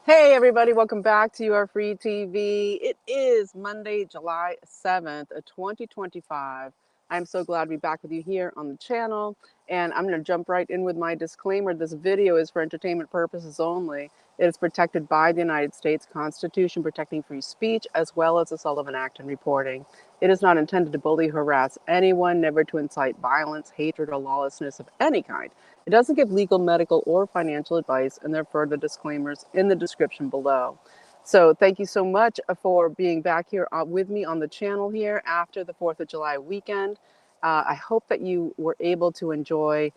Hey everybody, welcome back to your free TV. It is Monday, July 7th, 2025. I'm so glad to be back with you here on the channel, and I'm going to jump right in with my disclaimer. This video is for entertainment purposes only. It is protected by the United States Constitution protecting free speech as well as the Sullivan Act and reporting. It is not intended to bully, harass anyone, never to incite violence, hatred, or lawlessness of any kind. It doesn't give legal, medical, or financial advice, and there are further disclaimers in the description below. So thank you so much for being back here with me on the channel here after the 4th of July weekend. I hope that you were able to enjoy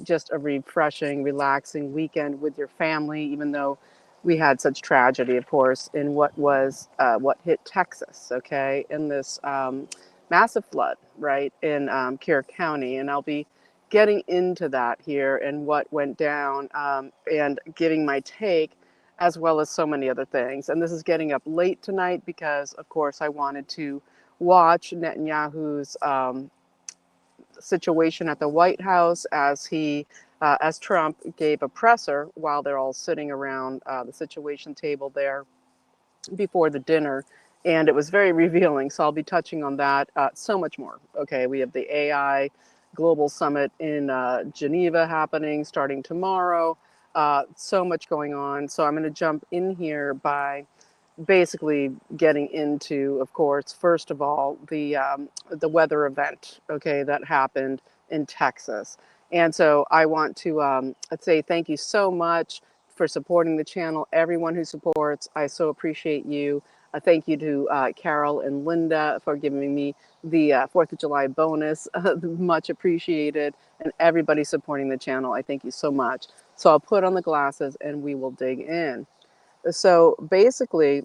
just a refreshing, relaxing weekend with your family, even though we had such tragedy, of course, in what hit Texas, okay, in this massive flood, right, in Kerr County. And I'll be getting into that here and what went down and giving my take as well as so many other things. And this is getting up late tonight because, of course, I wanted to watch Netanyahu's situation at the White House as Trump gave a presser while they're all sitting around the situation table there before the dinner. And it was very revealing. So I'll be touching on that, so much more. Okay, we have the AI Global Summit in Geneva happening starting tomorrow. So much going on. So I'm going to jump in here by basically getting into, of course, first of all, the weather event, okay, that happened in Texas. And so I want to say thank you so much for supporting the channel. Everyone who supports, I so appreciate you. Thank you to Carol and Linda for giving me the 4th of July bonus. Much appreciated. And everybody supporting the channel, I thank you so much. So I'll put on the glasses and we will dig in. So basically,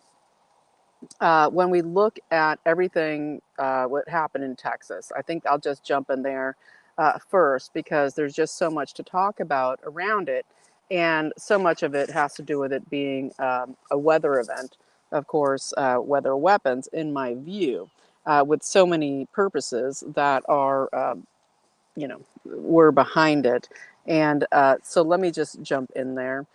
when we look at everything, what happened in Texas, I think I'll just jump in there first because there's just so much to talk about around it. And so much of it has to do with it being a weather event, of course, weather weapons, in my view, with so many purposes that are, were behind it. And so let me just jump in there.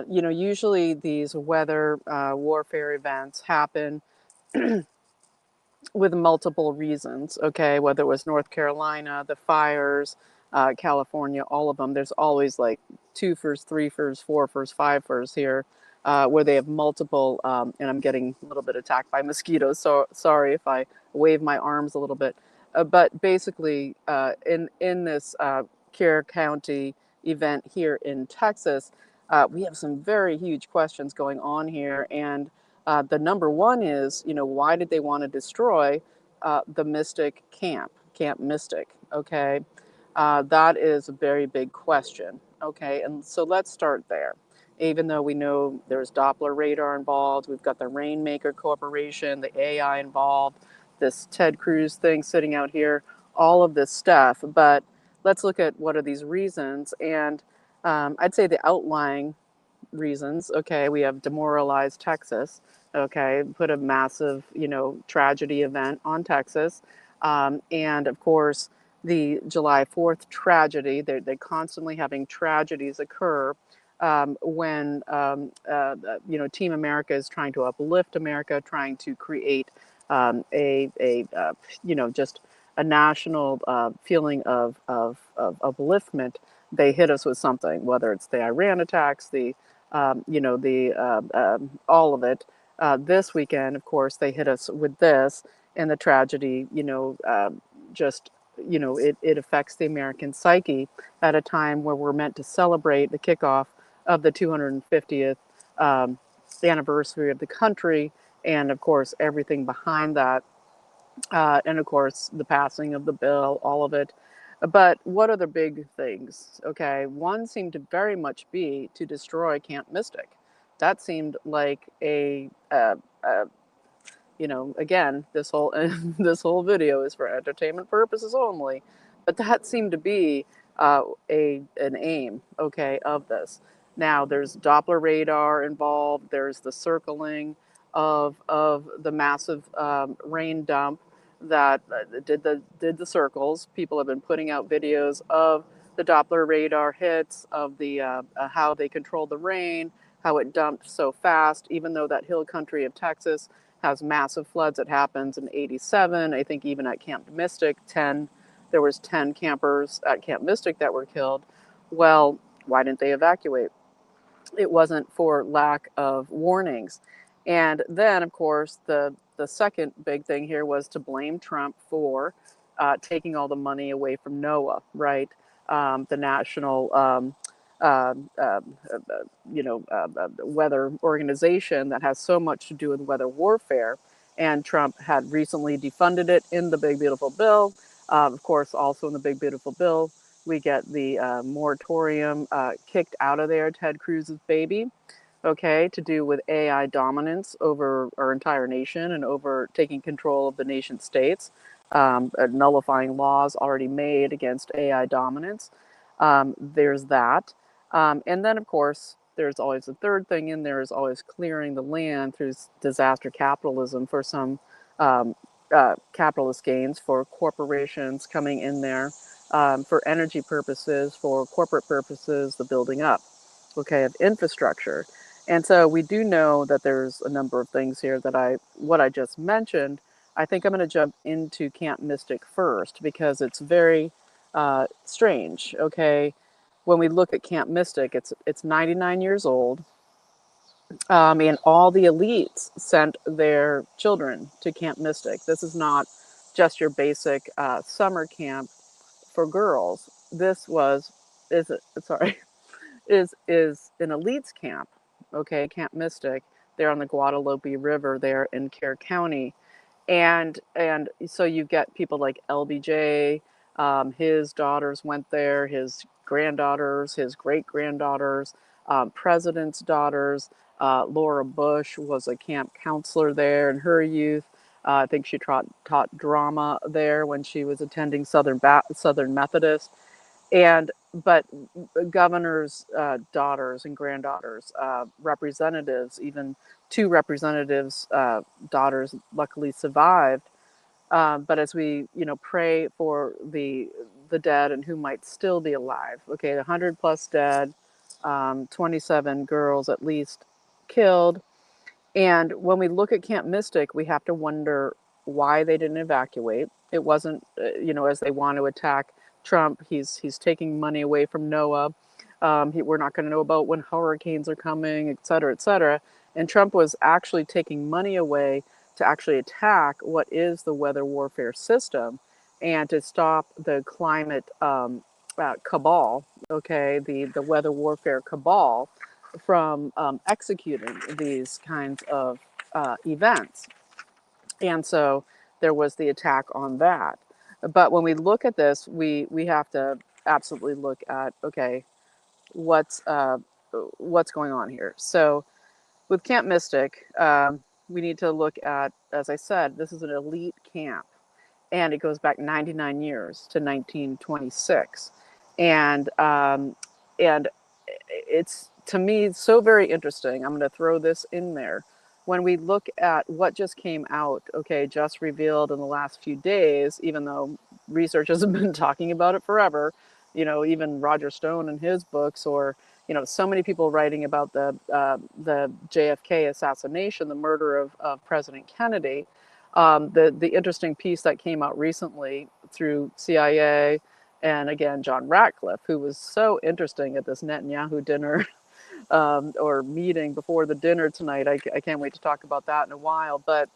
Usually these weather warfare events happen with multiple reasons, okay? Whether it was North Carolina, the fires, California, all of them. There's always like 2 first, 3 first, 4 first, 5 first here, where they have multiple, and I'm getting a little bit attacked by mosquitoes, so sorry if I wave my arms a little bit. But basically, in this Kerr County event here in Texas, we have some very huge questions going on here, and the number one is, why did they want to destroy the Mystic camp, Camp Mystic? Okay, that is a very big question. Okay, and so let's start there. Even though we know there's Doppler radar involved, we've got the Rainmaker Corporation, the AI involved, this Ted Cruz thing sitting out here, all of this stuff. But let's look at what are these reasons. And I'd say the outlying reasons. Okay, we have demoralized Texas. Okay, put a massive, tragedy event on Texas. And of course, the July 4th tragedy, they're constantly having tragedies occur when, Team America is trying to uplift America, trying to create just a national feeling of upliftment. They hit us with something, whether it's the Iran attacks, all of it. This weekend, of course, they hit us with this, and the tragedy, it affects the American psyche at a time where we're meant to celebrate the kickoff of the 250th anniversary of the country, and of course, everything behind that, and of course, the passing of the bill, all of it. But what are the big things? Okay, one seemed to very much be to destroy Camp Mystic. That seemed like again, this whole this whole video is for entertainment purposes only, but that seemed to be an aim, okay, of this. Now there's Doppler radar involved. There's the circling of the massive rain dump that did the circles. People have been putting out videos of the Doppler radar hits, of the how they control the rain, how it dumped so fast, even though that hill country of Texas has massive floods. It happens in 87. I think even at Camp Mystic, there was 10 campers at Camp Mystic that were killed. Well, why didn't they evacuate? It wasn't for lack of warnings. And then, of course, the second big thing here was to blame Trump for taking all the money away from NOAA, right? The national, weather organization that has so much to do with weather warfare. And Trump had recently defunded it in the Big Beautiful Bill. Of course, also in the Big Beautiful Bill, we get the moratorium kicked out of there, Ted Cruz's baby, okay, to do with AI dominance over our entire nation and over taking control of the nation states, nullifying laws already made against AI dominance. There's that. And then, of course, there's always a third thing in there is always clearing the land through disaster capitalism for some capitalist gains for corporations coming in there for energy purposes, for corporate purposes, the building up, okay, of infrastructure. And so we do know that there's a number of things here that what I just mentioned. I think I'm going to jump into Camp Mystic first because it's very strange, okay? When we look at Camp Mystic, it's 99 years old, and all the elites sent their children to Camp Mystic. This is not just your basic summer camp for girls. This was is sorry is an elites camp, okay, Camp Mystic. They're on the Guadalupe River there in Kerr County, and so you get people like LBJ. His daughters went there, his granddaughters, his great granddaughters, president's daughters. Laura Bush was a camp counselor there in her youth. I think she taught drama there when she was attending Southern Methodist. And but governors' daughters and granddaughters, representatives, even two representatives' daughters, luckily survived. But as we, pray for the dead and who might still be alive. Okay, 100 plus dead, 27 girls at least killed. And when we look at Camp Mystic, we have to wonder why they didn't evacuate. It wasn't, as they want to attack Trump. He's taking money away from NOAA. We're not going to know about when hurricanes are coming, et cetera, et cetera. And Trump was actually taking money away to actually attack what is the weather warfare system and to stop the climate cabal, okay, the weather warfare cabal from executing these kinds of events. And so there was the attack on that. But when we look at this, we have to absolutely look at, okay, what's going on here. So with Camp Mystic, we need to look at, as I said, this is an elite camp, and it goes back 99 years to 1926, and it's, to me, so very interesting. I'm going to throw this in there. When we look at what just came out, okay, just revealed in the last few days, even though researchers have been talking about it forever, even Roger Stone in his books, or so many people writing about the JFK assassination, the murder of President Kennedy. The interesting piece that came out recently through CIA, and again, John Ratcliffe, who was so interesting at this Netanyahu dinner or meeting before the dinner tonight. I can't wait to talk about that in a while. But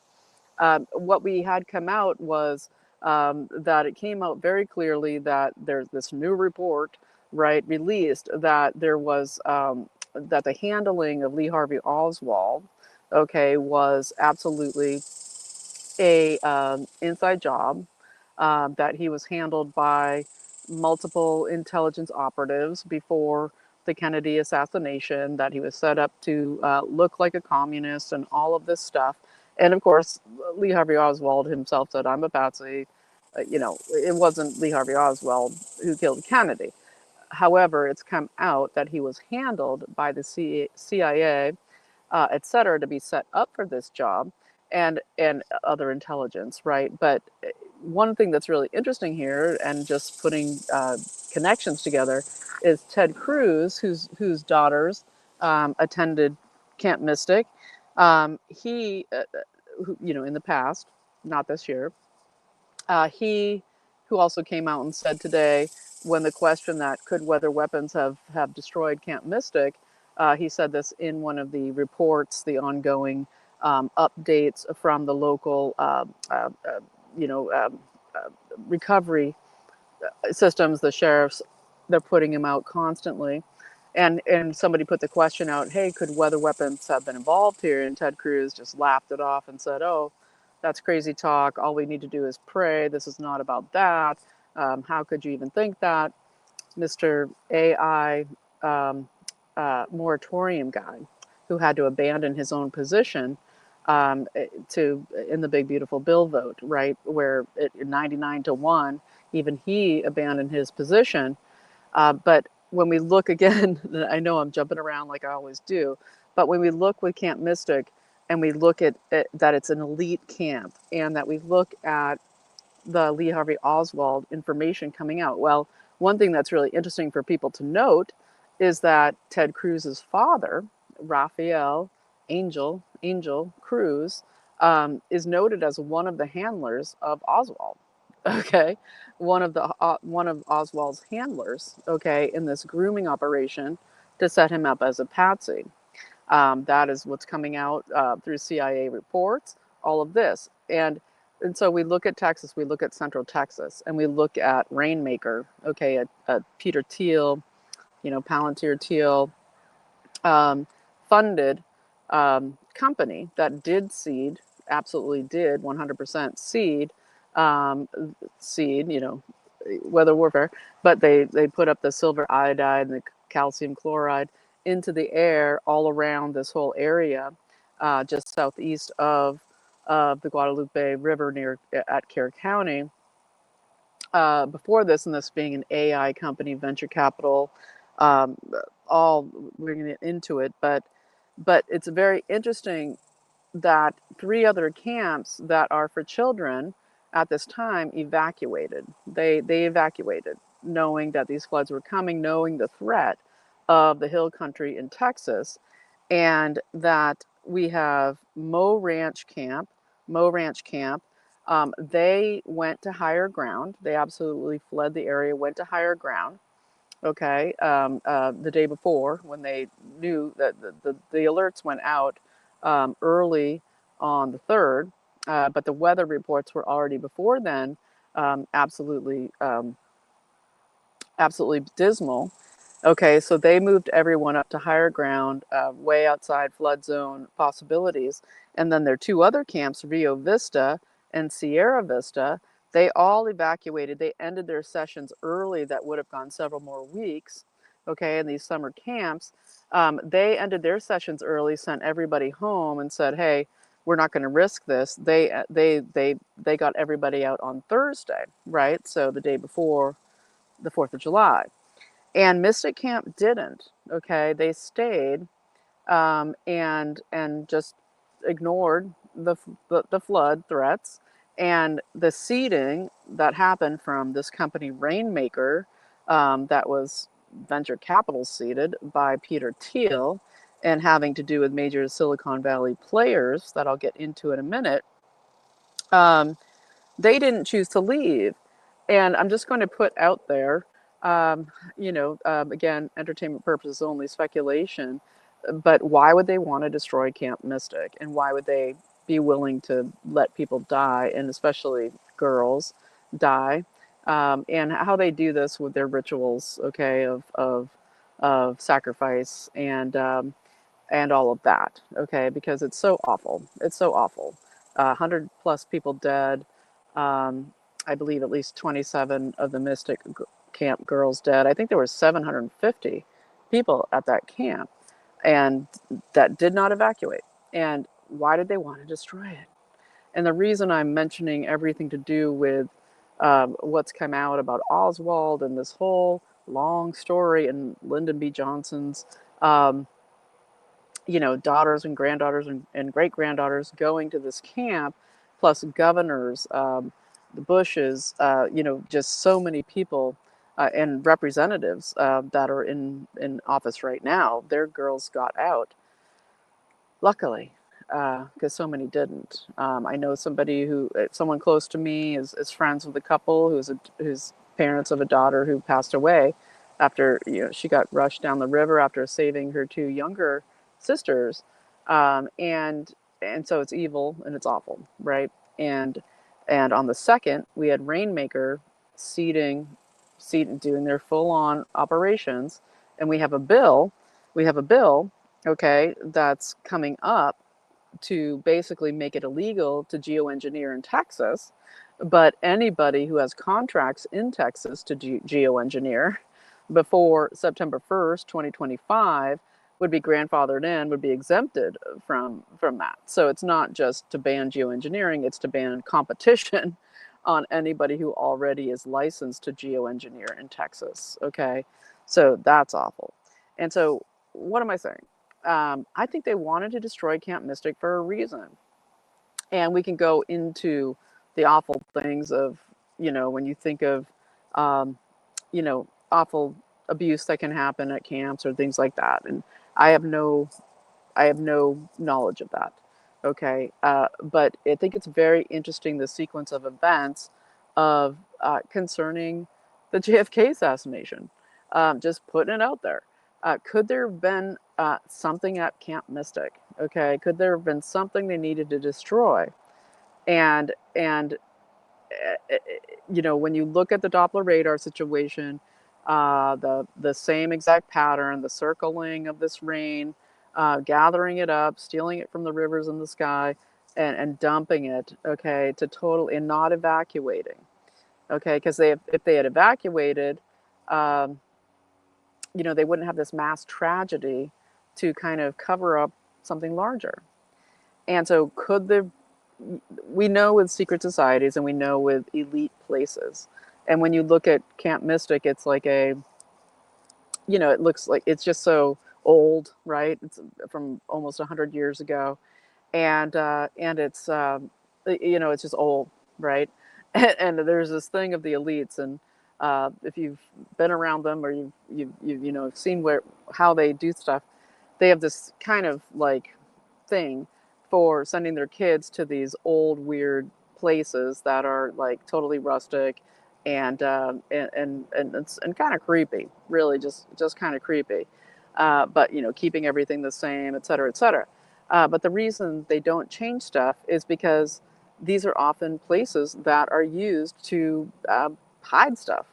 what we had come out was that it came out very clearly that there's this new report, right, released, that there was, that the handling of Lee Harvey Oswald, okay, was absolutely a inside job, that he was handled by multiple intelligence operatives before the Kennedy assassination, that he was set up to look like a communist and all of this stuff. And of course, Lee Harvey Oswald himself said, "I'm a patsy." It wasn't Lee Harvey Oswald who killed Kennedy. However, it's come out that he was handled by the CIA, et cetera, to be set up for this job, and other intelligence, right? But one thing that's really interesting here, and just putting connections together, is Ted Cruz, whose daughters attended Camp Mystic. He, in the past, not this year, he, who also came out and said today, when the question that could weather weapons have destroyed Camp Mystic, he said this in one of the reports, the ongoing updates from the local, you know, recovery systems, the sheriffs, they're putting him out constantly. And somebody put the question out, hey, could weather weapons have been involved here? And Ted Cruz just laughed it off and said, oh, that's crazy talk. All we need to do is pray. This is not about that. How could you even think that? Mr. AI moratorium guy who had to abandon his own position to in the big beautiful bill vote, right, where 99 to 1, even he abandoned his position. But when we look again, I know I'm jumping around like I always do, but when we look with Camp Mystic and we look at it, that it's an elite camp, and that we look at the Lee Harvey Oswald information coming out. Well, one thing that's really interesting for people to note is that Ted Cruz's father, Raphael Angel Cruz, is noted as one of the handlers of Oswald. Okay, one of Oswald's handlers. Okay, in this grooming operation to set him up as a patsy. That is what's coming out through CIA reports, all of this. And so we look at Texas, we look at Central Texas, and we look at Rainmaker, okay, at Peter Thiel, Palantir Thiel, funded company that did seed, absolutely did 100% seed, weather warfare, but they put up the silver iodide and the calcium chloride into the air all around this whole area, just southeast of the Guadalupe River at Kerr County. Before this, and this being an AI company, venture capital, um, all bringing it into it, but it's very interesting that 3 other camps that are for children at this time evacuated. They evacuated, knowing that these floods were coming, knowing the threat of the hill country in Texas, and that we have Mo Ranch Camp. They went to higher ground. They absolutely fled the area, went to higher ground. Okay, the day before, when they knew that the alerts went out early on the 3rd, but the weather reports were already before then absolutely dismal. Okay, so they moved everyone up to higher ground, way outside flood zone possibilities. And then their 2 other camps, Rio Vista and Sierra Vista, they all evacuated. They ended their sessions early that would have gone several more weeks. Okay, in these summer camps, they ended their sessions early, sent everybody home, and said, "Hey, we're not going to risk this." They got everybody out on Thursday, right? So the day before the 4th of July. And Mystic Camp didn't. Okay, they stayed and just ignored the flood threats and the seeding that happened from this company Rainmaker, that was venture capital seeded by Peter Thiel and having to do with major Silicon Valley players that I'll get into in a minute. They didn't choose to leave. And I'm just going to put out there, again, entertainment purposes only, speculation, but why would they want to destroy Camp Mystic? And why would they be willing to let people die, and especially girls die? And how they do this with their rituals, okay, of sacrifice and all of that, okay, because it's so awful. It's so awful. 100 plus people dead. Um, I believe at least 27 of the Mystic Camp girls dead. I think there were 750 people at that camp and that did not evacuate. And why did they want to destroy it? And the reason I'm mentioning everything to do with what's come out about Oswald and this whole long story and Lyndon B. Johnson's um, daughters and granddaughters and great granddaughters going to this camp, plus governors, the Bushes, just so many people and representatives that are in office right now, their girls got out, luckily, because so many didn't. I know someone close to me is friends with a couple who's parents of a daughter who passed away after she got rushed down the river after saving her two younger sisters, and so it's evil and it's awful, right? And and on the second, we had Rainmaker seeding, doing their full on operations, and we have a bill, okay, that's coming up to basically make it illegal to geoengineer in Texas. But anybody who has contracts in Texas to geoengineer before September 1st, 2025 would be grandfathered in, would be exempted from that. So it's not just to ban geoengineering, it's to ban competition on anybody who already is licensed to geoengineer in Texas. Okay. So that's awful. And so what am I saying? I think they wanted to destroy Camp Mystic for a reason. And we can go into the awful things of, when you think of, um, awful abuse that can happen at camps or things like that. And I have no, I have no knowledge of that. Okay. But I think it's very interesting, the sequence of events of concerning the JFK assassination. Just putting it out there. Could there have been something at Camp Mystic? Okay. Could there have been something they needed to destroy? And when you look at the Doppler radar situation, the same exact pattern, the circling of this rain, gathering it up, stealing it from the rivers in the sky, and dumping it, okay, to total, and not evacuating, okay, because if they had evacuated, um, they wouldn't have this mass tragedy to kind of cover up something larger. And so we know with secret societies and we know with elite places. And when you look at Camp Mystic, it's like it looks like it's just so old, right? It's from almost 100 years ago. And it's just old, right? And there's this thing of the elites, and if you've been around them or you've seen how they do stuff, they have this kind of like thing for sending their kids to these old weird places that are like totally rustic and kind of creepy, really just kind of creepy, but keeping everything the same, et cetera, et cetera. But the reason they don't change stuff is because these are often places that are used to hide stuff.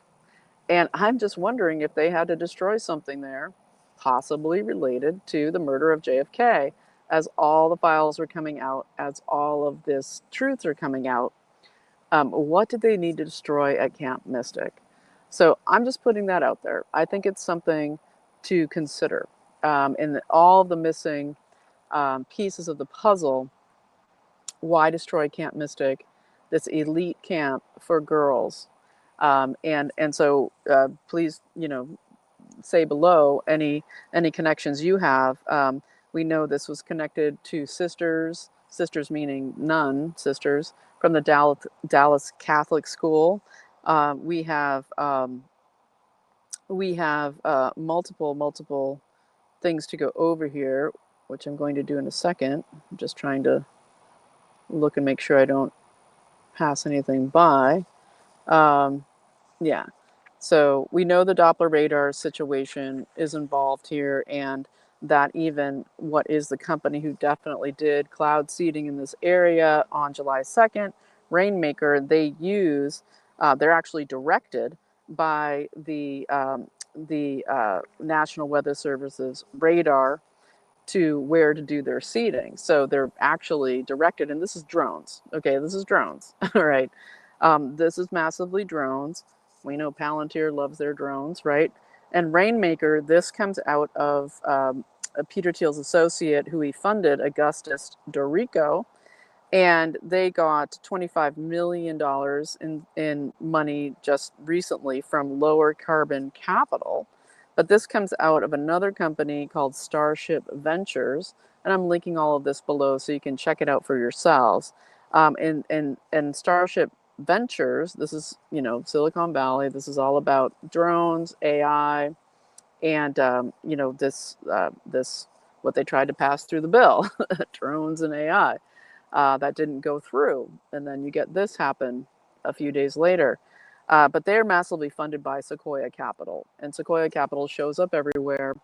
And I'm just wondering if they had to destroy something there, possibly related to the murder of JFK, as all the files are coming out, as all of this truths are coming out. What did they need to destroy at Camp Mystic? So I'm just putting that out there. I think it's something to consider. In all the missing pieces of the puzzle, why destroy Camp Mystic, this elite camp for girls? And so please, say below any connections you have. We know this was connected to sisters meaning nun sisters from the Dallas Catholic School. We have multiple things to go over here, which I'm going to do in a second. I'm just trying to look and make sure I don't pass anything by. Yeah. So we know the Doppler radar situation is involved here, and that even what is the company who definitely did cloud seeding in this area on July 2nd, Rainmaker, they're actually directed by the National Weather Service's radar to where to do their seeding. So they're actually directed, and this is drones. Okay, this is drones. All right. This is massively drones. We know Palantir loves their drones, right? And Rainmaker, this comes out of Peter Thiel's associate, who he funded, Augustus Dorico, and they got $25 million in money just recently from Lower Carbon Capital. But this comes out of another company called Starship Ventures, and I'm linking all of this below so you can check it out for yourselves. And Starship ventures. This is, Silicon Valley. This is all about drones, AI, and this what they tried to pass through the bill, drones and AI. That didn't go through, and then you get this happen a few days later. But they're massively funded by Sequoia Capital, and Sequoia Capital shows up everywhere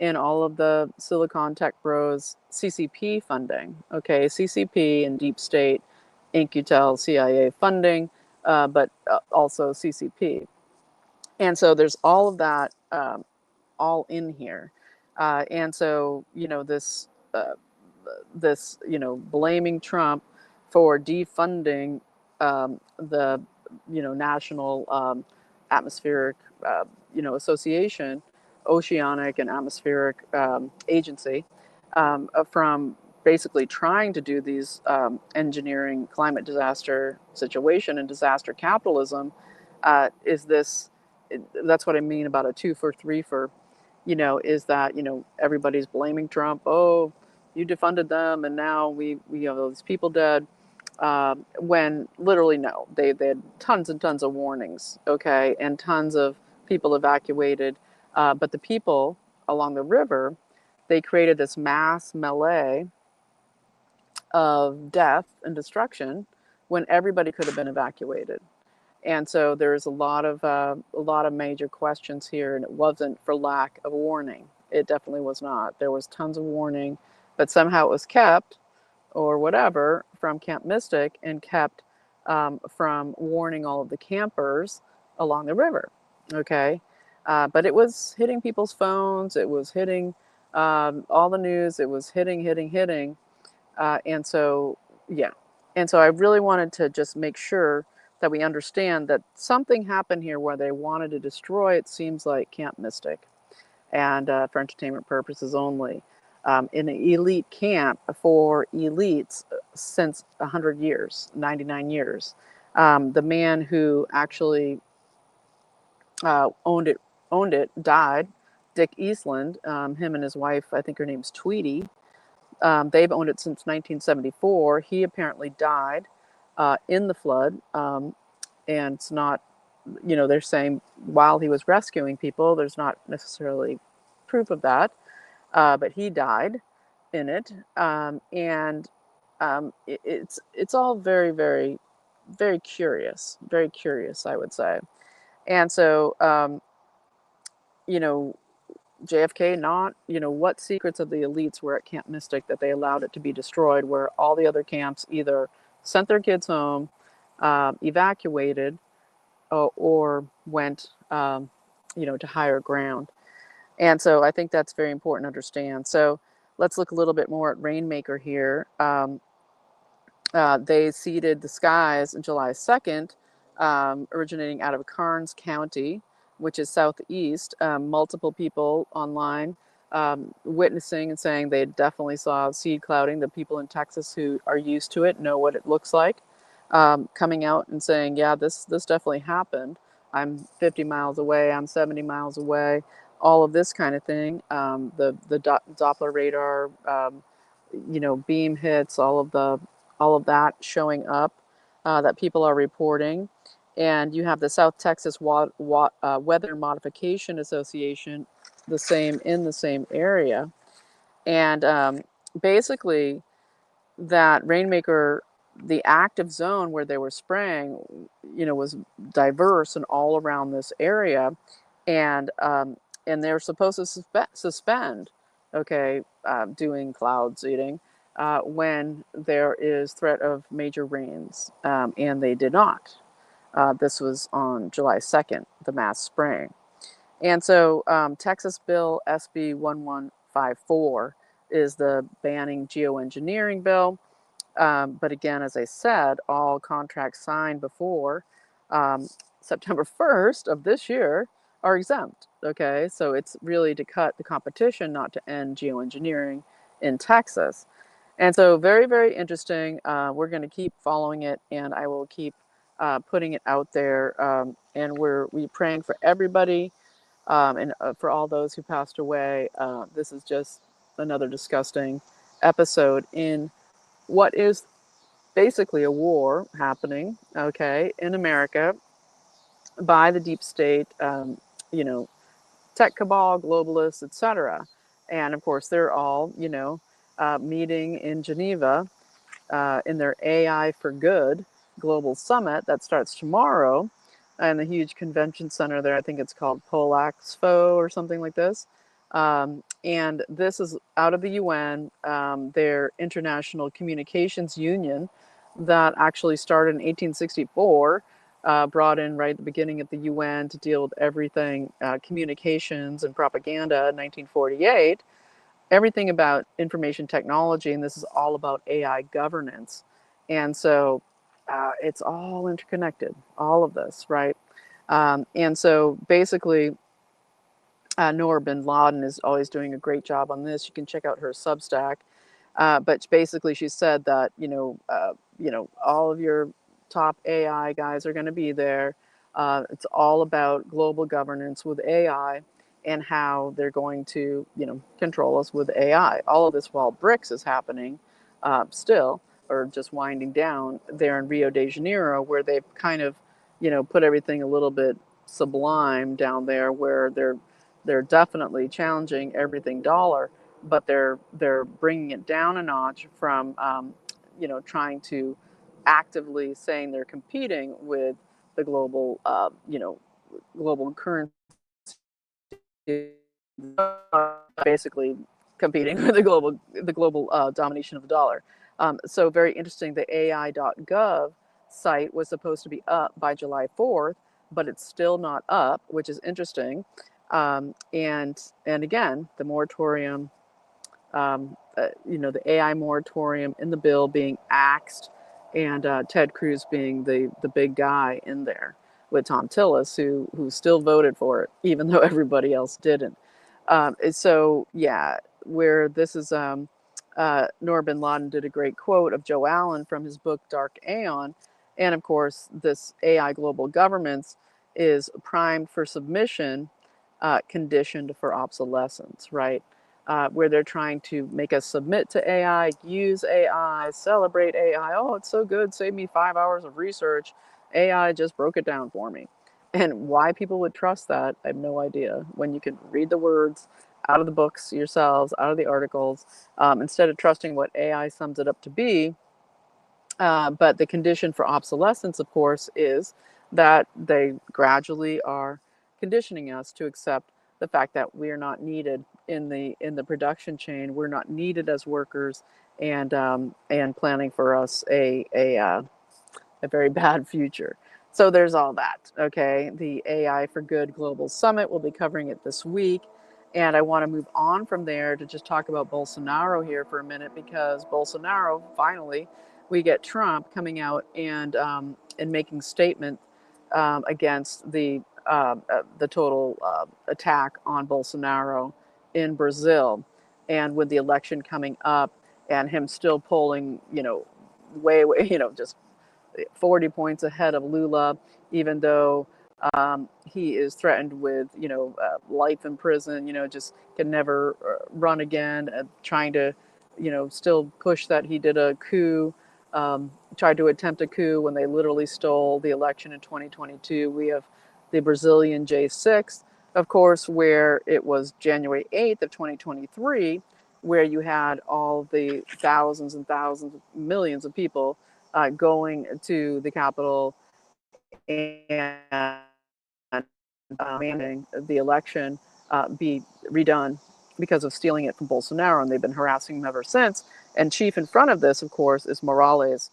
in all of the Silicon Tech Bros CCP funding. Okay, CCP and Deep State, InQtel, CIA funding, but also CCP. And so there's all of that all in here. And so, blaming Trump for defunding the, National Atmospheric, Association, Oceanic and Atmospheric Agency, from basically trying to do these engineering climate disaster situation and disaster capitalism, is this, that's what I mean about a two for three for, is that, everybody's blaming Trump. Oh, you defunded them and now we have those people dead. When literally, no, they had tons and tons of warnings, okay, and tons of people evacuated. But the people along the river, they created this mass melee of death and destruction when everybody could have been evacuated. And so there's a lot of major questions here, and it wasn't for lack of warning. It definitely was not. There was tons of warning, but somehow it was kept, or whatever, from Camp Mystic, and kept from warning all of the campers along the river. Okay, but it was hitting people's phones. It was hitting all the news. It was hitting, and so yeah. And so I really wanted to just make sure that we understand that something happened here where they wanted to destroy, it seems like, Camp Mystic, and for entertainment purposes only, in an elite camp for elites since 100 years, 99 years. The man who actually owned it, died. Dick Eastland, him and his wife, I think her name's Tweety. They've owned it since 1974. He apparently died in the flood. And it's not, they're saying while he was rescuing people, there's not necessarily proof of that, but he died in it. It's all very, very, very curious, I would say. And so, JFK, not, what secrets of the elites were at Camp Mystic that they allowed it to be destroyed, where all the other camps either sent their kids home, evacuated, or went, to higher ground. And so I think that's very important to understand. So let's look a little bit more at Rainmaker here. They seeded the skies on July 2nd, originating out of Kerr County, which is southeast. Multiple people online witnessing and saying they definitely saw seed clouding. The people in Texas who are used to it know what it looks like. Coming out and saying, yeah, this definitely happened. I'm 50 miles away. I'm 70 miles away. All of this kind of thing. The Doppler radar, beam hits, all of that showing up that people are reporting. And you have the South Texas Weather Modification Association, in the same area. And basically, that Rainmaker, the active zone where they were spraying, was diverse and all around this area. And they're supposed to suspend, okay, doing cloud seeding when there is threat of major rains, and they did not. This was on July 2nd, the mass spraying. And so Texas Bill SB 1154 is the banning geoengineering bill. But again, as I said, all contracts signed before September 1st of this year are exempt. Okay, so it's really to cut the competition, not to end geoengineering in Texas. And so very, very interesting. We're going to keep following it, and I will keep putting it out there. And we're praying for everybody, and for all those who passed away. This is just another disgusting episode in what is basically a war happening, okay, in America by the deep state, you know, tech cabal, globalists, etc. And of course, they're all, meeting in Geneva in their AI for Good global summit that starts tomorrow in the huge convention center there. I think it's called Polaxfo or something like this. And this is out of the UN, their International Communications Union that actually started in 1864. Brought in right at the beginning of the UN to deal with everything communications and propaganda in 1948, everything about information technology, and this is all about AI governance. And so it's all interconnected, all of this, right? And so basically, Noor bin Laden is always doing a great job on this. You can check out her Substack. But basically, she said that all of your top AI guys are going to be there. It's all about global governance with AI and how they're going to control us with AI. All of this while BRICS is happening still, or just winding down there in Rio de Janeiro, where they've kind of put everything a little bit sublime down there, where they're definitely challenging everything dollar, but they're bringing it down a notch from trying to actively saying they're competing with the global global currency, basically competing with the global domination of the dollar. So very interesting. The AI.gov site was supposed to be up by July 4th, but it's still not up, which is interesting. And again, the moratorium, the AI moratorium in the bill being axed, and Ted Cruz being the big guy in there with Tom Tillis, who still voted for it, even though everybody else didn't. So yeah, where this is, Noor bin Laden did a great quote of Joe Allen from his book Dark Aeon, and of course this AI global governments is primed for submission, conditioned for obsolescence, right? Where they're trying to make us submit to AI, use AI, celebrate AI. Oh, it's so good, saved me 5 hours of research. AI just broke it down for me. And why people would trust that, I have no idea. When you can read the words out of the books yourselves, out of the articles, instead of trusting what AI sums it up to be. But the condition for obsolescence, of course, is that they gradually are conditioning us to accept the fact that we're not needed in the production chain. We're not needed as workers, and planning for us a very bad future. So there's all that. Okay, the AI for Good Global Summit, will be covering it this week. And I want to move on from there to just talk about Bolsonaro here for a minute, because Bolsonaro, finally, we get Trump coming out and making statement against the total attack on Bolsonaro in Brazil, and with the election coming up, and him still polling, way, just 40 points ahead of Lula, even though he is threatened with, life in prison, just can never run again, trying to, still push that he did a coup, tried to attempt a coup when they literally stole the election in 2022. We have the Brazilian J6, of course, where it was January 8th of 2023, where you had all the thousands and thousands, millions of people going to the Capitol and demanding the election be redone because of stealing it from Bolsonaro, and they've been harassing him ever since. And chief in front of this, of course, is Morales,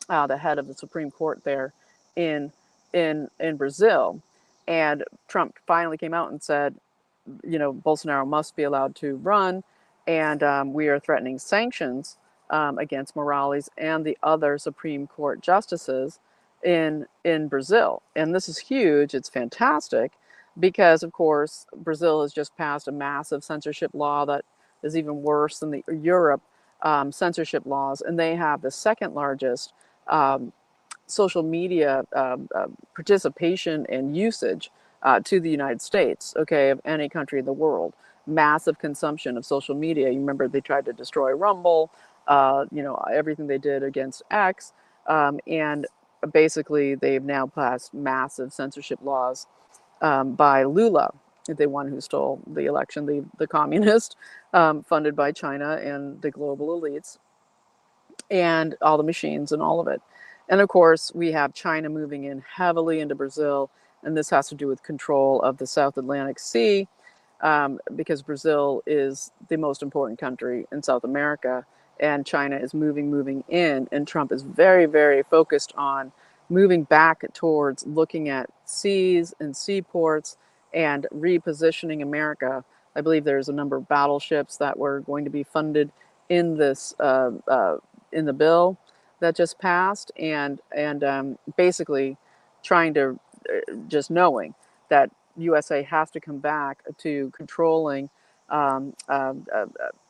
the head of the Supreme Court there in in Brazil. And Trump finally came out and said, Bolsonaro must be allowed to run, and we are threatening sanctions against Morales and the other Supreme Court justices in Brazil. And this is huge. It's fantastic because, of course, Brazil has just passed a massive censorship law that is even worse than the Europe censorship laws, and they have the second largest um, social media participation and usage to the United States, okay, of any country in the world. Massive consumption of social media. You remember they tried to destroy Rumble. everything they did against X. And basically, they've now passed massive censorship laws by Lula, the one who stole the election, the communist, funded by China and the global elites, and all the machines and all of it. And of course, we have China moving in heavily into Brazil, and this has to do with control of the South Atlantic Sea, because Brazil is the most important country in South America, and China is moving in, and Trump is very, very focused on moving back towards looking at seas and seaports and repositioning America. I believe there's a number of battleships that were going to be funded in this in the bill that just passed, and basically trying to just knowing that USA has to come back to controlling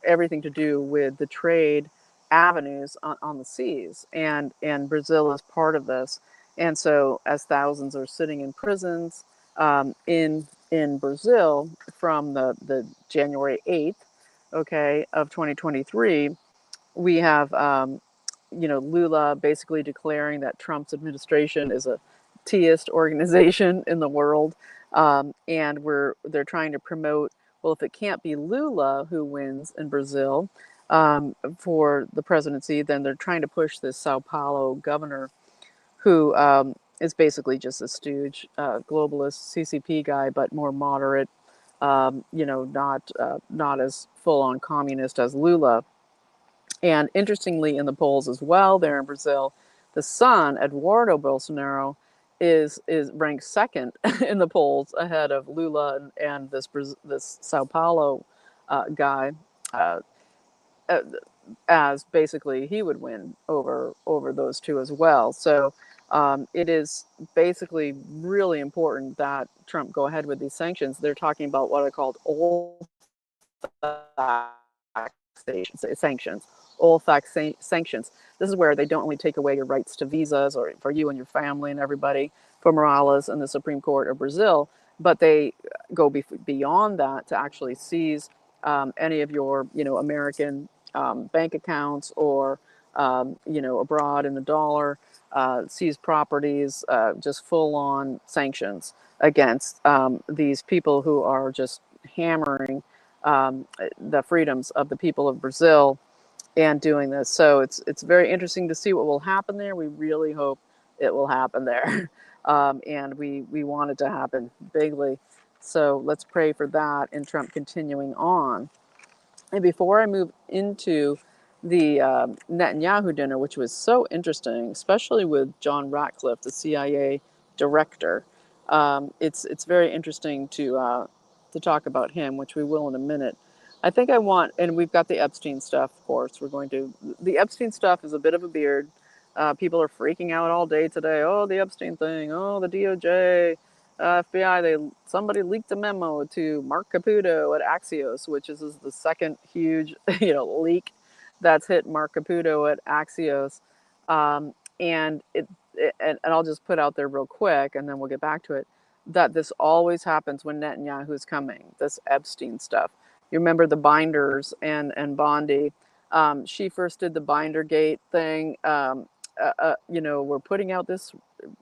everything to do with the trade avenues on the seas, and Brazil is part of this. And so, as thousands are sitting in prisons in Brazil from the January 8th, okay, of 2023, we have Lula basically declaring that Trump's administration is a teist organization in the world, and they're trying to promote, well, if it can't be Lula who wins in Brazil for the presidency, then they're trying to push this Sao Paulo governor who is basically just a stooge, globalist CCP guy, but more moderate, not as full on communist as Lula. And interestingly, in the polls as well, there in Brazil, the son, Eduardo Bolsonaro, is ranked second in the polls, ahead of Lula and this Sao Paulo guy, uh, uh, as basically he would win over those two as well. So it is basically really important that Trump go ahead with these sanctions. They're talking about what are called old sanctions. Sanctions. This is where they don't only take away your rights to visas or for you and your family and everybody, for Morales and the Supreme Court of Brazil, but they go beyond that to actually seize any of your, American bank accounts, or abroad in the dollar, seize properties, just full on sanctions against these people who are just hammering the freedoms of the people of Brazil and doing this. So it's very interesting to see what will happen there. We really hope it will happen there, and we want it to happen bigly. So let's pray for that and Trump continuing on. And before I move into the Netanyahu dinner, which was so interesting, especially with John Ratcliffe, the CIA director, it's very interesting to talk about him, which we will in a minute. I think I want, and we've got the Epstein stuff, of course. The Epstein stuff is a bit of a beard. People are freaking out all day today. Oh, the Epstein thing. Oh, the DOJ, FBI. Somebody leaked a memo to Mark Caputo at Axios, which is the second huge, leak that's hit Mark Caputo at Axios. And I'll just put out there real quick, and then we'll get back to it, that this always happens when Netanyahu's coming, this Epstein stuff. You remember the Binders and Bondi. She first did the Bindergate thing. We're putting out this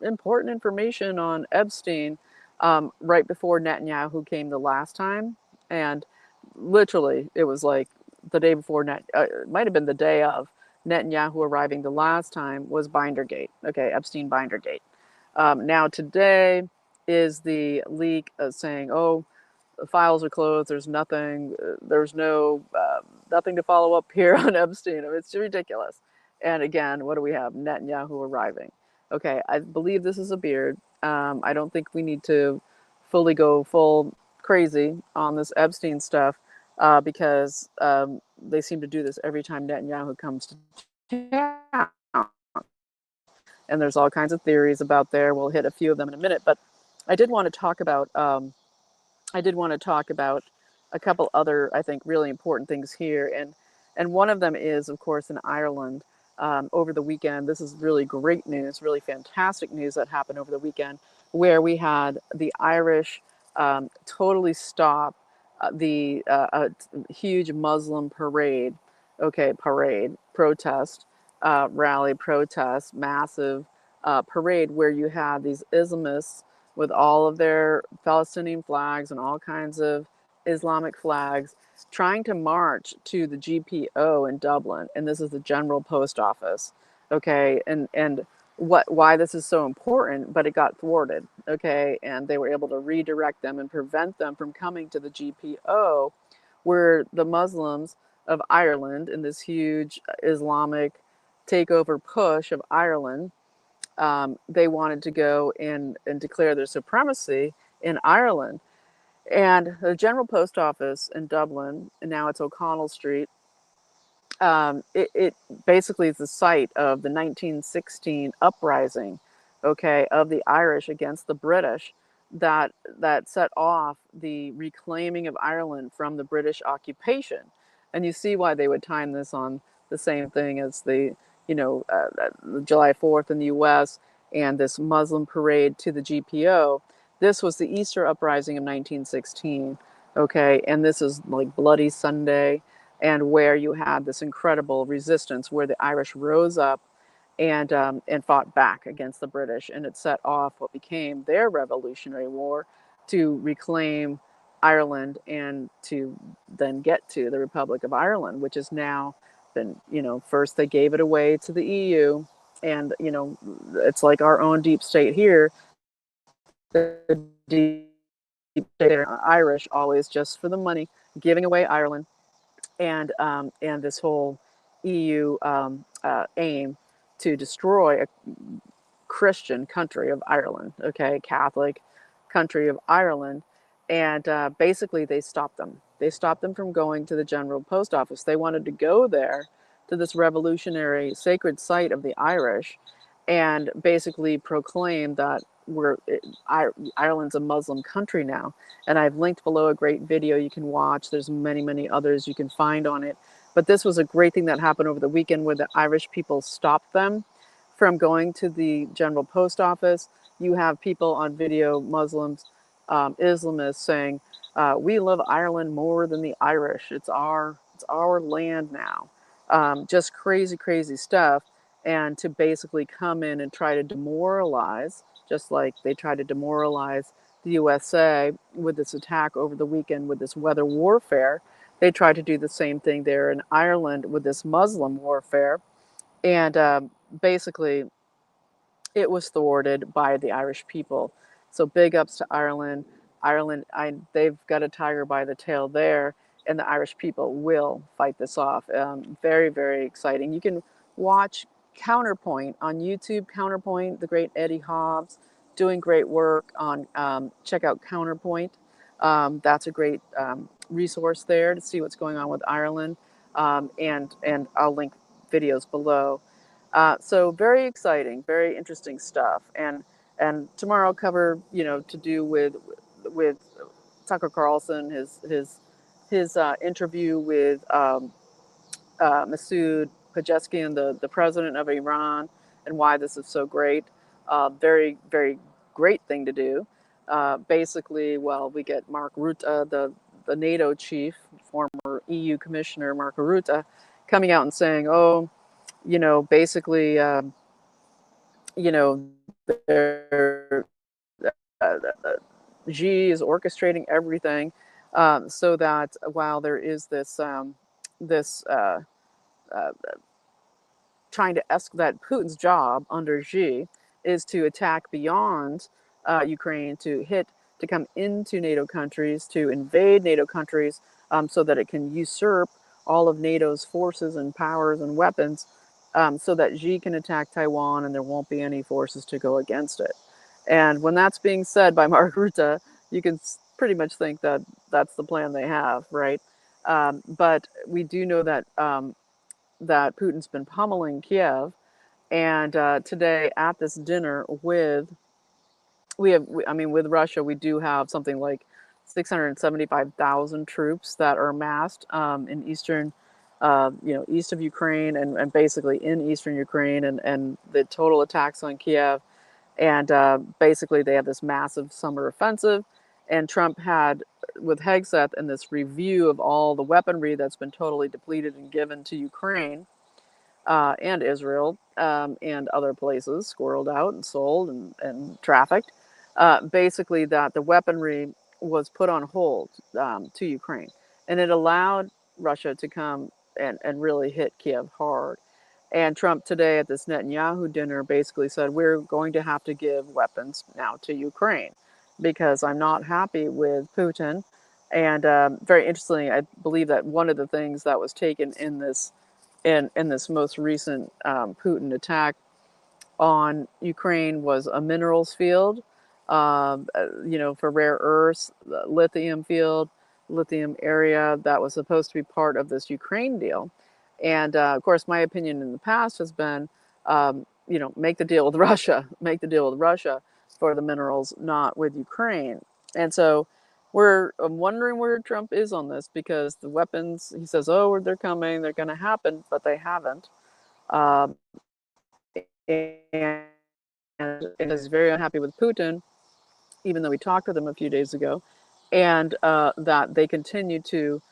important information on Epstein right before Netanyahu came the last time. And literally, it was like the day before, it might have been the day of Netanyahu arriving the last time, was Bindergate. Okay, Epstein Bindergate. Now today is the leak saying, oh, the files are closed. There's nothing. There's nothing to follow up here on Epstein. It's ridiculous. And again, what do we have? Netanyahu arriving. Okay, I believe this is a beard. I don't think we need to fully go full crazy on this Epstein stuff, because they seem to do this every time Netanyahu comes to town. And there's all kinds of theories about there. We'll hit a few of them in a minute. But I did want to talk about a couple other, I think, really important things here. And one of them is, of course, in Ireland over the weekend. This is really great news, really fantastic news that happened over the weekend, where we had the Irish totally stop the huge Muslim parade protest, rally protest, massive parade where you had these Islamists with all of their Palestinian flags and all kinds of Islamic flags trying to march to the GPO in Dublin. And this is the General Post Office. Okay. And why this is so important, but it got thwarted. Okay. And they were able to redirect them and prevent them from coming to the GPO, where the Muslims of Ireland, in this huge Islamic takeover push of Ireland, they wanted to go and declare their supremacy in Ireland. And the General Post Office in Dublin, and now it's O'Connell Street, it basically is the site of the 1916 uprising, okay, of the Irish against the British, that set off the reclaiming of Ireland from the British occupation. And you see why they would time this on the same thing as the, July 4th in the U.S. and this Muslim parade to the GPO. This was the Easter uprising of 1916, okay, and this is like Bloody Sunday, and where you had this incredible resistance where the Irish rose up and fought back against the British, and it set off what became their Revolutionary War to reclaim Ireland and to then get to the Republic of Ireland, which has now been, first they gave it away to the EU, and it's like our own deep state here. The deep state Irish always just for the money, giving away Ireland, and this whole EU aim to destroy a Christian country of Ireland, okay, Catholic country of Ireland, and basically they stopped them. They stopped them from going to the General Post Office. They wanted to go there to this revolutionary sacred site of the Irish, and basically proclaim that Ireland's a Muslim country now. And I've linked below a great video you can watch. There's many others you can find on it. But this was a great thing that happened over the weekend where the Irish people stopped them from going to the General Post Office. You have people on video, Muslims, Islamists, saying, "We love Ireland more than the Irish. It's our land now." Just crazy stuff. And to basically come in and try to demoralize, just like they tried to demoralize the USA with this attack over the weekend with this weather warfare. They tried to do the same thing there in Ireland with this Muslim warfare. And basically, it was thwarted by the Irish people. So big ups to Ireland. Ireland, they've got a tiger by the tail there, and the Irish people will fight this off. Very exciting. You can watch Counterpoint on YouTube. Counterpoint, the great Eddie Hobbs, doing great work on. Check out Counterpoint. That's a great resource there to see what's going on with Ireland, and I'll link videos below. So very exciting, very interesting stuff. And tomorrow I'll cover, to do with Tucker Carlson, his interview with Masoud Pezeshkian, the president of Iran, and why this is so great. Very great thing to do. Basically, well, we get Mark Rutte, the NATO chief, former EU commissioner Mark Rutte, coming out and saying, oh, basically, they're, Xi is orchestrating everything, so that while there is this trying to that Putin's job under Xi is to attack beyond Ukraine, to come into NATO countries, to invade NATO countries, so that it can usurp all of NATO's forces and powers and weapons, so that Xi can attack Taiwan and there won't be any forces to go against it. And when that's being said by Mark Rutte, you can pretty much think that that's the plan they have, right? But we do know that that Putin's been pummeling Kiev, and today at this dinner with with Russia, we do have something like 675,000 troops that are massed in eastern, east of Ukraine, and basically in eastern Ukraine, and the total attacks on Kiev. And basically, they have this massive summer offensive. And Trump had, with Hegseth, and this review of all the weaponry that's been totally depleted and given to Ukraine, and Israel and other places, squirreled out and sold and trafficked. Basically, that the weaponry was put on hold to Ukraine, and it allowed Russia to come and really hit Kiev hard. And Trump today at this Netanyahu dinner basically said, we're going to have to give weapons now to Ukraine because I'm not happy with Putin. And very interestingly, I believe that one of the things that was taken in this most recent Putin attack on Ukraine was a minerals field, for rare earths, the lithium field, lithium area that was supposed to be part of this Ukraine deal. And of course, my opinion in the past has been, make the deal with Russia, make the deal with Russia for the minerals, not with Ukraine. And so I'm wondering where Trump is on this because the weapons, he says, oh, they're coming, they're going to happen, but they haven't. Um, and is very unhappy with Putin, even though we talked with him a few days ago, and that they continue to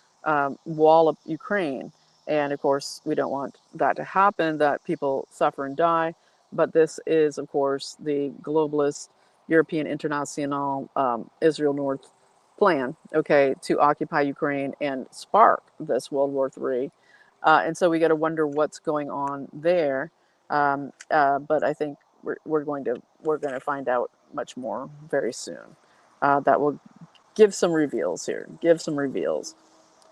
wall up Ukraine. And of course, we don't want that to happen, that people suffer and die. But this is, of course, the globalist European International Israel North plan, okay, to occupy Ukraine and spark this World War III. And so we got to wonder what's going on there. But I think we're going to find out much more very soon. That will give some reveals here. Give some reveals.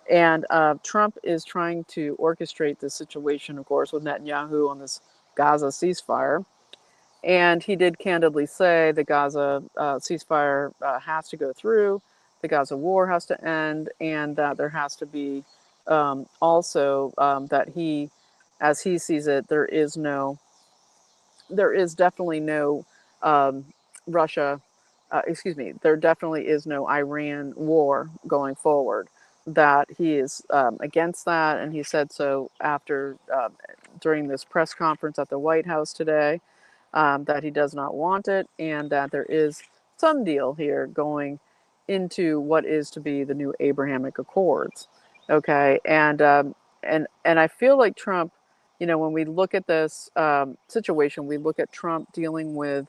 And Trump is trying to orchestrate this situation, of course, with Netanyahu on this Gaza ceasefire. And he did candidly say the Gaza ceasefire has to go through, the Gaza war has to end, and that there has to be also that as he sees it, there is definitely no um, Russia, there definitely is no Iran war going forward. That he is against that, and he said so after during this press conference at the White House today, that he does not want it, and that there is some deal here going into what is to be the new Abrahamic Accords. Okay, and I feel like Trump, when we look at this situation, we look at Trump dealing with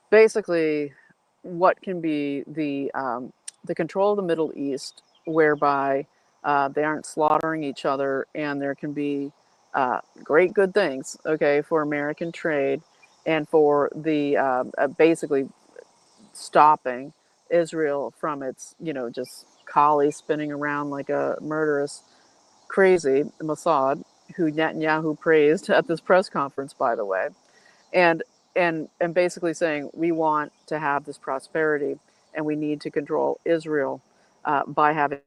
basically what can be the control of the Middle East, whereby they aren't slaughtering each other, and there can be great good things, okay, for American trade, and for the basically stopping Israel from its, just collie spinning around like a murderous crazy Mossad, who Netanyahu praised at this press conference, by the way, and and basically saying we want to have this prosperity and we need to control Israel by having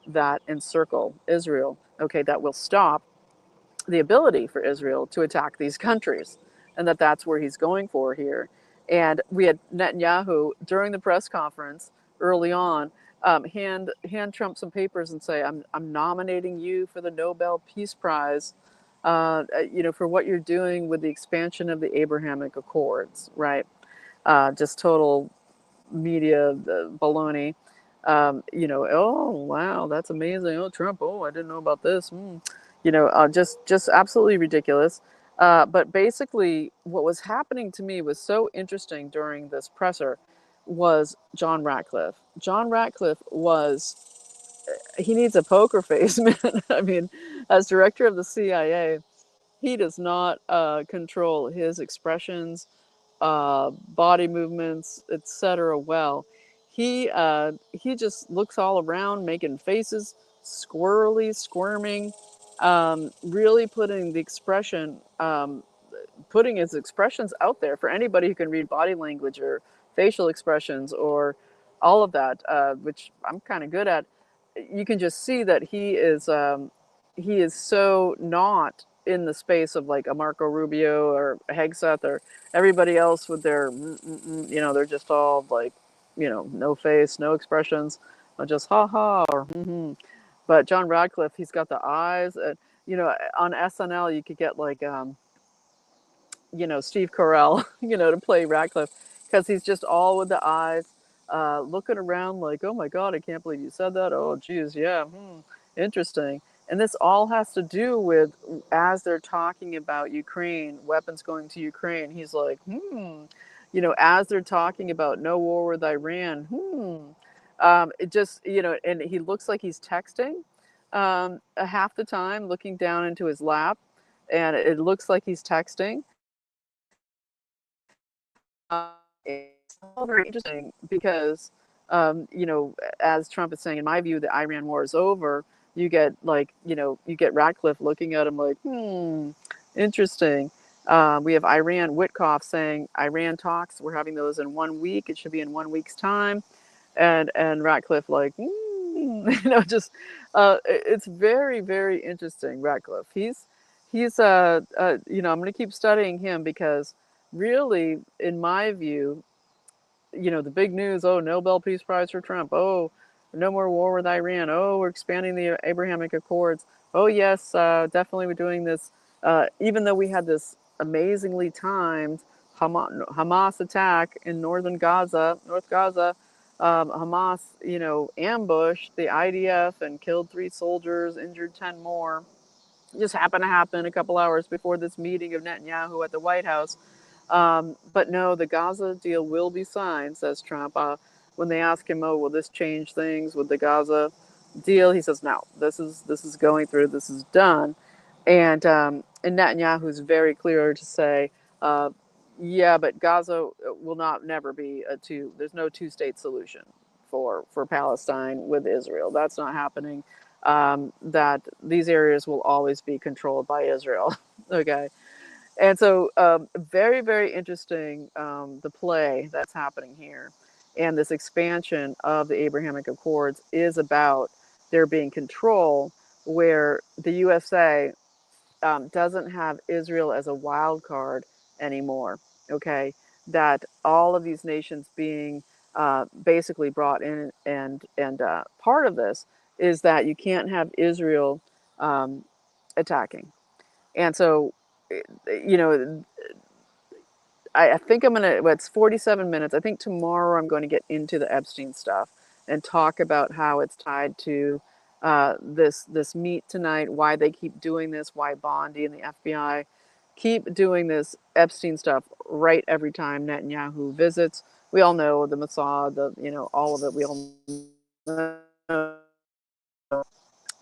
that encircle Israel, okay, that will stop the ability for Israel to attack these countries, and that's where he's going for here. And we had Netanyahu during the press conference early on hand Trump some papers and say, I'm nominating you for the Nobel Peace Prize, for what you're doing with the expansion of the Abrahamic Accords, right? Just total media baloney. Oh wow, that's amazing. Oh Trump, oh I didn't know about this. Just absolutely ridiculous. But basically, what was happening to me was so interesting during this presser was John Ratcliffe. John Ratcliffe he needs a poker face, man. I mean, as director of the CIA, he does not control his expressions, body movements, etc. well. He just looks all around, making faces, squirrely, squirming, really putting his expressions out there for anybody who can read body language or facial expressions or all of that, which I'm kind of good at. You can just see that he is so not in the space of like a Marco Rubio or a Hegseth or everybody else with their, they're just all like, no face, no expressions, just ha ha or mm-hmm. But John Radcliffe, he's got the eyes. On SNL, you could get like, Steve Carell, to play Radcliffe, because he's just all with the eyes, looking around like, oh my God, I can't believe you said that. Oh, geez, yeah, interesting. And this all has to do with, as they're talking about Ukraine, weapons going to Ukraine, he's like, as they're talking about no war with Iran, it just, and he looks like he's texting half the time, looking down into his lap, and it looks like he's texting. It's all very interesting because, as Trump is saying, in my view, the Iran war is over. You get you get Ratcliffe looking at him like, interesting. We have Iran Witkoff saying Iran talks. We're having those in 1 week. It should be in 1 week's time, and Ratcliffe like, just it's very very interesting. Ratcliffe. He's I'm going to keep studying him because really, in my view, the big news, oh, Nobel Peace Prize for Trump. Oh, no more war with Iran. Oh, we're expanding the Abrahamic Accords. Oh, yes, definitely we're doing this. Even though we had this amazingly timed Hamas attack in northern Gaza, North Gaza, Hamas, ambushed the IDF and killed 3 soldiers, injured 10 more. It just happened to happen a couple hours before this meeting of Netanyahu at the White House. But no, the Gaza deal will be signed, says Trump. When they ask him, "Oh, will this change things with the Gaza deal?" He says, "No, this is going through. This is done." And Netanyahu is very clear to say, uh, "Yeah, but Gaza will not never be a two. There's no two-state solution for Palestine with Israel. That's not happening. That these areas will always be controlled by Israel." Okay. And so, very, very interesting, the play that's happening here. And this expansion of the Abrahamic Accords is about there being control where the USA doesn't have Israel as a wild card anymore. Okay. That all of these nations being basically brought in, and part of this is that you can't have Israel attacking. And so, you know, I think I'm gonna. Well, it's 47 minutes. I think tomorrow I'm going to get into the Epstein stuff and talk about how it's tied to this meet tonight. Why they keep doing this? Why Bondi and the FBI keep doing this Epstein stuff right every time Netanyahu visits. We all know the Mossad, all of it. We all know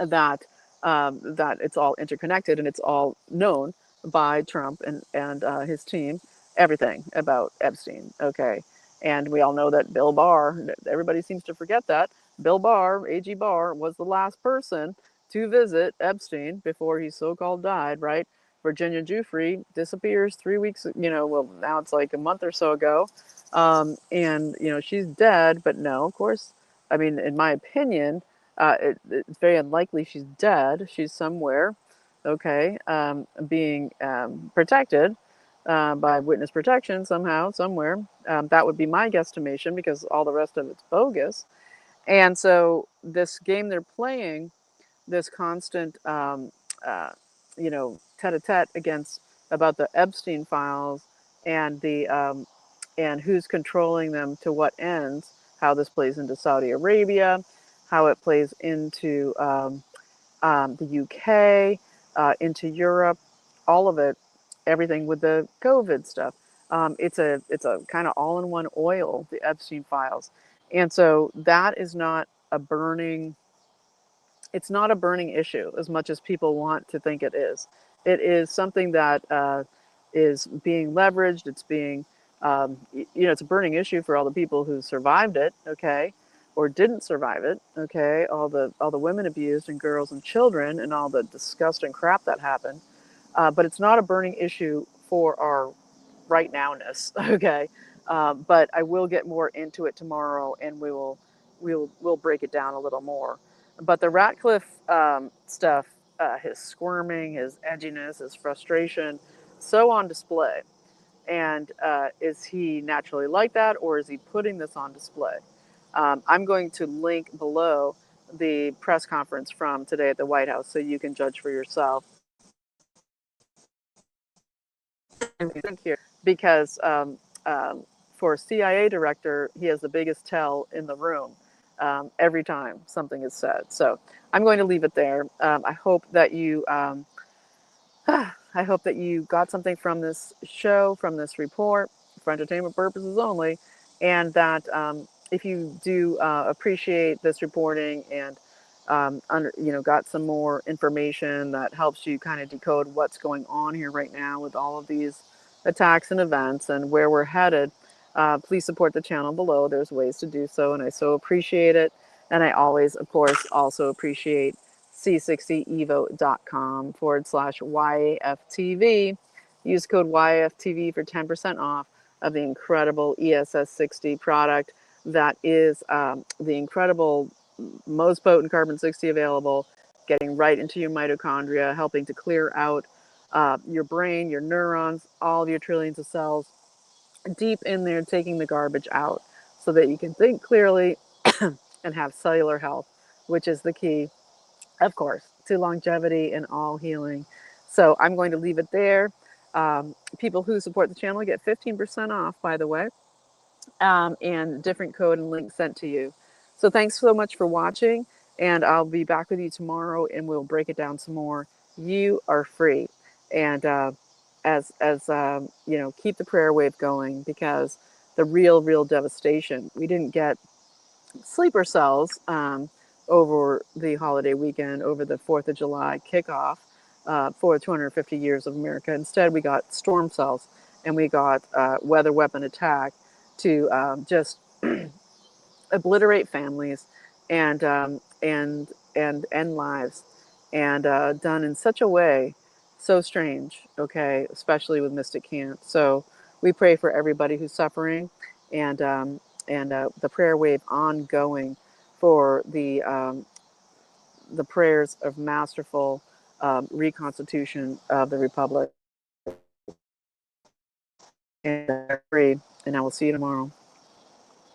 that that it's all interconnected and it's all known by Trump and his team, everything about Epstein. Okay, and we all know that Bill Barr. Everybody seems to forget that Bill Barr, AG Barr, was the last person to visit Epstein before he so-called died. Right? Virginia Giuffre disappears 3 weeks. Well, now it's like a month or so ago, and she's dead. But no, of course. I mean, in my opinion, it's very unlikely she's dead. She's somewhere, okay, being protected by witness protection somehow, somewhere. That would be my guesstimation because all the rest of it's bogus. And so this game they're playing, this constant, tete-a-tete against about the Epstein files and the and who's controlling them to what ends, how this plays into Saudi Arabia, how it plays into the UK, into Europe, all of it, everything with the COVID stuff. It's a kind of all-in-one oil, the Epstein files, and so that is not a burning. It's not a burning issue as much as people want to think it is. It is something that is being leveraged. It's being, it's a burning issue for all the people who survived it, okay, or didn't survive it, okay. All the women abused and girls and children and all the disgusting crap that happened. But it's not a burning issue for our right nowness, okay. But I will get more into it tomorrow, and we'll break it down a little more. But the Ratcliffe stuff, his squirming, his edginess, his frustration, so on display. And is he naturally like that, or is he putting this on display? I'm going to link below the press conference from today at the White House so you can judge for yourself. Here, because for CIA director, he has the biggest tell in the room. every time something is said. So I'm going to leave it there. I hope that you I hope that you got something from this show, from this report, for entertainment purposes only, and that if you do appreciate this reporting and got some more information that helps you kind of decode what's going on here right now with all of these attacks and events and where we're headed, please support the channel below. There's ways to do so, and I so appreciate it. And I always, of course, also appreciate c60evo.com/YAFTV. Use code YAFTV for 10% off of the incredible ESS60 product that is the incredible, most potent carbon-60 available, getting right into your mitochondria, helping to clear out your brain, your neurons, all of your trillions of cells, deep in there, taking the garbage out so that you can think clearly and have cellular health, which is the key, of course, to longevity and all healing. So I'm going to leave it there. People who support the channel get 15% off, by the way, and different code and link sent to you. So thanks so much for watching, and I'll be back with you tomorrow, and we'll break it down some more. You are free, and keep the prayer wave going, because the real devastation. We didn't get sleeper cells over the holiday weekend, over the 4th of July kickoff for 250 years of America. Instead, we got storm cells, and we got weather weapon attack to just obliterate families and end lives, and done in such a way so strange, okay, especially with Mystic Camp. So we pray for everybody who's suffering, and the prayer wave ongoing for the prayers of masterful reconstitution of the Republic. And I will see you tomorrow.